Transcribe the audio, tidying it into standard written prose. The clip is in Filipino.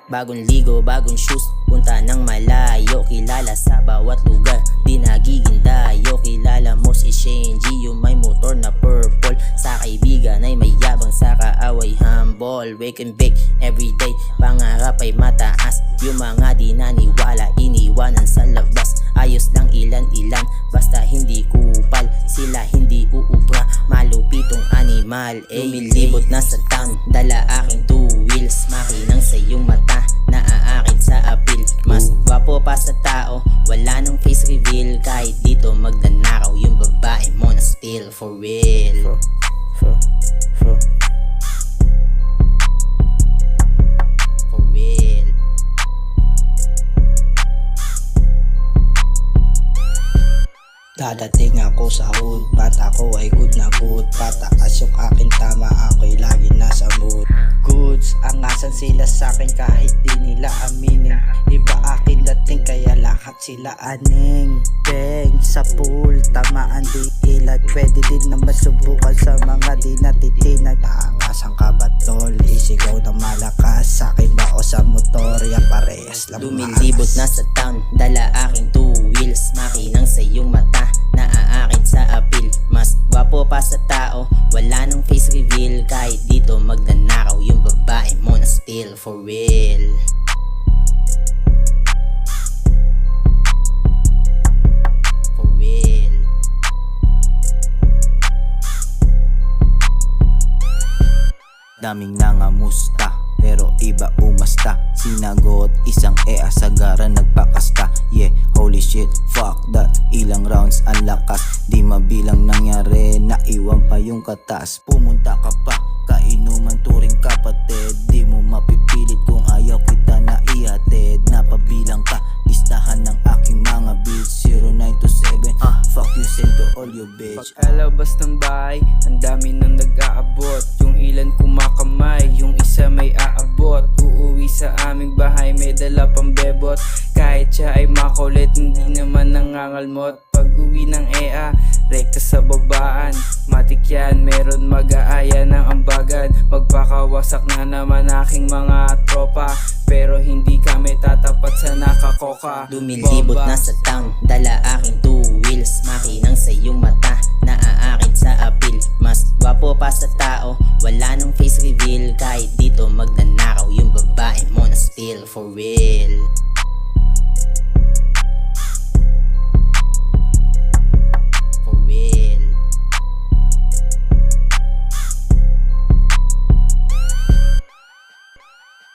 Bagong ligo, bagong shoes, punta ng malayo. Kilala sa bawat lugar, di nagigindayo. Kilala mo si Shane G, yung may motor na purple. Sa kaibigan ay may yabang, sa kaaway humble. Wake and bake everyday, pangarap ay mataas. Yung mga di naniwala, iniwanan sa labas. Ayos lang ilan-ilan, basta hindi kupal. Sila hindi uubra, malupitong animal. Lumilibot na sa town, dala aking two wheels. Makinang sa iyong mata, naaakit sa apil. Mas gwapo pa sa tao, wala nang face reveal. Kahit dito magnanakaw, yung babae mo na still for real. For real. Dadating ako sa hood, bata ko ay good na good. Pataas yung aking tama, ako'y lagi nasa mood. Goods, angasan sila sa'kin kahit di nila aminin. Iba akin dating kaya lahat sila aning. Bang, sa pool, tamaan di ilat. Pwede din na masubukan sa mga di natitinag. Aangasan ka ba tol, isigaw ng malakas. Sa'kin ba o sa motor, yan parehas lang. Lumilibot na sa town, dala aking two wheels. Makinang sa iyong mata, naaakit sa apil. Mas gwapo pa sa tao, wala nang face reveal. Kahit dito magnanakaw, yung babae mo na still for real. For real. Daming nangamusta, pero iba umasta. Sinagot isang asagaran nagpakasta. Yeah, holy shit, fuck that. Ilang rounds ang lakas, di mabilang nangyari. Naiwan pa yung katas. Pumunta ka pa, kainuman turing kapatid. Di mo mapipilit kung ayaw kita na ihatid. Napabilang ka, listahan ng aking mga beats. 0927, fuck you, send to all your bitch. Pagkalabas ng bahay, ang dami nang nag-aabot. Yung ilan kumakamay, yung isa may aabot. Uuwi sa aming bahay, may dala pang bebot. Kahit siya ay makulit, hindi naman nangangalmot. Pag uwi ng rekta sa babaan. Matik yan, meron mag-aaya ng ambagan. Magpakawasak na naman aking mga tropa, pero hindi kami tatapat sa nakakoka. Lumilibot na sa town, dala aking two wheels. Makinang sa iyong mata, naaakit sa apil. Mas gwapo pa sa tao, wala nang face reveal. Kahit dito magnanakaw, yung babae mo na still for real.